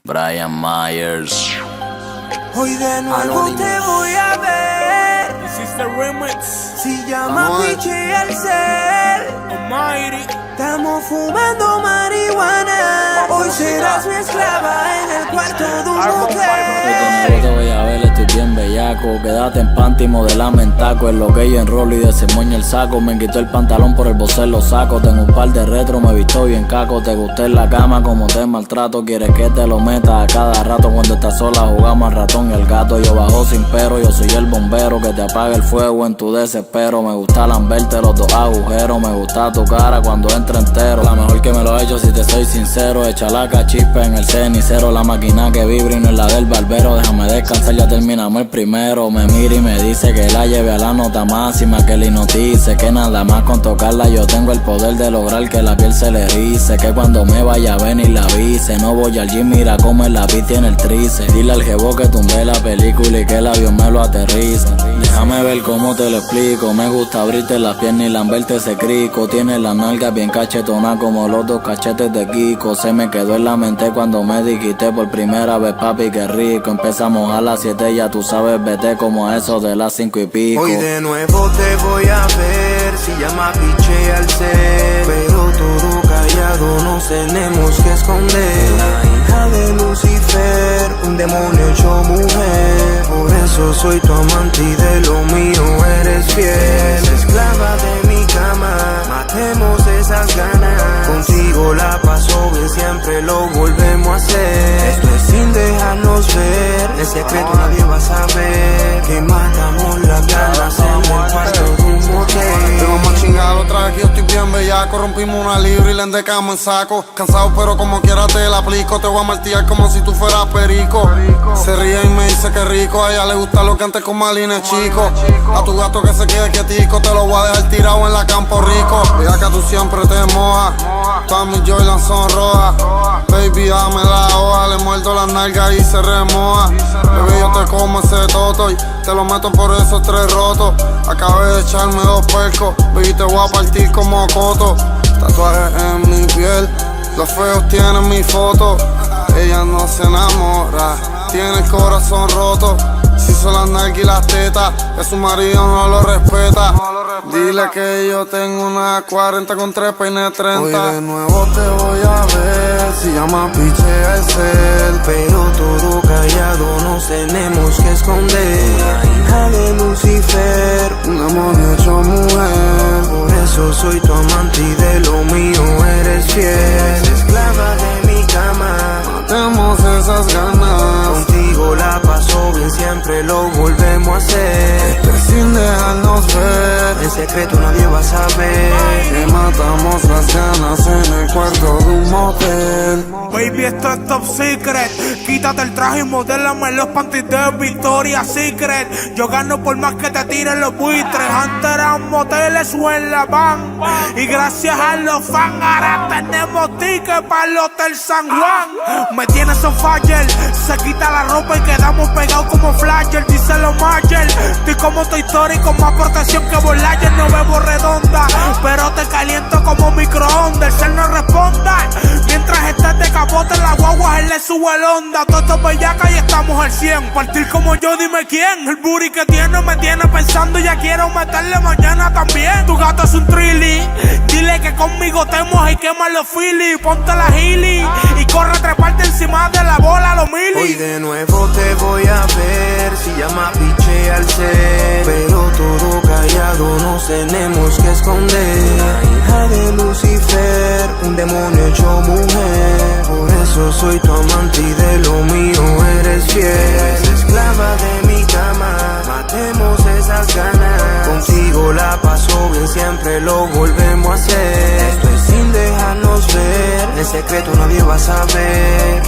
Brian Myers. Hoy de nuevo te voy a ver. This is the remix. Si llama Piche al ser Almighty. Estamos fumando marihuana. Hoy serás mi esclava en el cuarto de un motel. Te voy a ver, estoy bien bellaco. Quédate en panty, modelame en taco. En lo que yo enrolo y desemoña el saco. Me quito el pantalón por el bocer lo saco. Tengo un par de retro, me visto bien caco. Te gusté en la cama como te maltrato. Quieres que te lo meta a cada rato. Cuando estás sola jugamos al ratón y el gato. Yo bajo sin pero, yo soy el bombero que te apaga el fuego en tu desespero. Me gusta lamberte los dos agujeros. Me gusta tu cara cuando entra entero. La mejor que me lo he hecho si te soy sincero. Echa la cachispa en el cenicero. La máquina que vibra y no es la del barbero. Déjame descansar, ya terminamos el primero. Me mira y me dice que la lleve a la nota máxima. Que le hipnotice, que nada más con tocarla yo tengo el poder de lograr que la piel se le erice. Que cuando me vaya a venir la avise. No voy al gym, mira cómo en la pista tiene el trice. Dile al jevo que tumbe la película y que el avión me lo aterrice. Déjame ver cómo te lo explico. Me gusta abrirte las piernas y lamberte ese crico. Tiene la nalga bien cachetona como los dos cachetes de Kiko. Se me quedó en la mente cuando me dijiste por primera vez, papi, qué rico. Empezamos a las 7, ya tú sabes, vete como a eso de las 5 y pico. Hoy de nuevo te voy a ver. Si llama Piche al ser, pero todo callado nos tenemos que esconder. La hija de Lucifer, un demonio hecho mujer. Por eso soy tu amante y de lo mío eres fiel. Esclava de mi cama, matemos esas ganas. Contigo la paso bien, siempre lo volvemos a hacer. Esto es sin dejarnos ver. En secreto nadie va a saber que matamos las ganas en el cuarto de un motel. Te vamos a chingar otra vez que yo estoy bien bellaco. Rompimos una libra y la endecamos en saco. Cansado pero como quiera te la aplico. Te voy a martillar como si tú fueras perico. Se ríe y me dice que rico. A ella le gusta lo que antes con Malines chico. A tu gato que se quede quietico. Te lo voy a dejar tirado en la Campo Rico. Bellaca tú siempre te mojas. Todas mis Jordan son rojas. Baby dame la hoja. Le muerdo las nalgas y se remoja. Bebé yo te como ese toto y te lo meto por esos 3 rotos. Acabé de echarme 2 percos. Baby te voy a partir como coto. Tatuajes en mi piel. Los feos tienen mi foto. Ella no se enamora. Tiene el corazón roto. Si son las nalgas y las tetas, que su marido no lo respeta. Dile que yo tengo una 40 con 3 peines 30. Hoy de nuevo te voy a ver. Si llama Piche al ser, pero todo callado nos tenemos que esconder. La hija de Lucifer, un demonio hecho mujer. Por eso soy tu amante y de lo mío eres fiel. Esclava de mi cama, matemos esas ganas. Contigo la paso bien, siempre lo volvemos a hacer. Esto es sin dejarnos ver. En secreto nadie va a saber que matamos las ganas en el cuarto de un motel. Baby, esto es top secret. Quítate el traje y modélame los panties de Victoria's Secret. Yo gano por más que te tiren los buitres. Antes eran moteles o en la van. Y gracias a los fans ahora tenemos tickets para el Hotel San Juan. Me tienes on fire. Se quita la ropa y quedamos pegados como flasher. Díselo Mayer. Estoy como Toy Story con más protección que Voyager. No bebo redonda, pero te caliento como microondas. El cel no responda. Mientras estés de capote en la guagua, él le sube el onda. Todo esto es bellaca y estamos al 100. Partir como yo, dime quién. El booty que tiene me tiene pensando. Ya quiero meterle mañana también. Tu gato es un trilly. Dile que conmigo te mojas y quema los Phillies. Ponte la Healy y corre a treparte encima de la bola, los Mili. Hoy de nuevo te voy a ver. Si llama Piche al ser, pero todo callado nos tenemos que esconder. La hija de Lucifer, un demonio hecho mujer. Por eso soy tu amante y de lo mío eres fiel. Esclava de mi cama, matemos esas ganas. Contigo la paso bien, siempre lo volvemos a hacer. Esto es sin dejarnos ver. En secreto nadie va a saber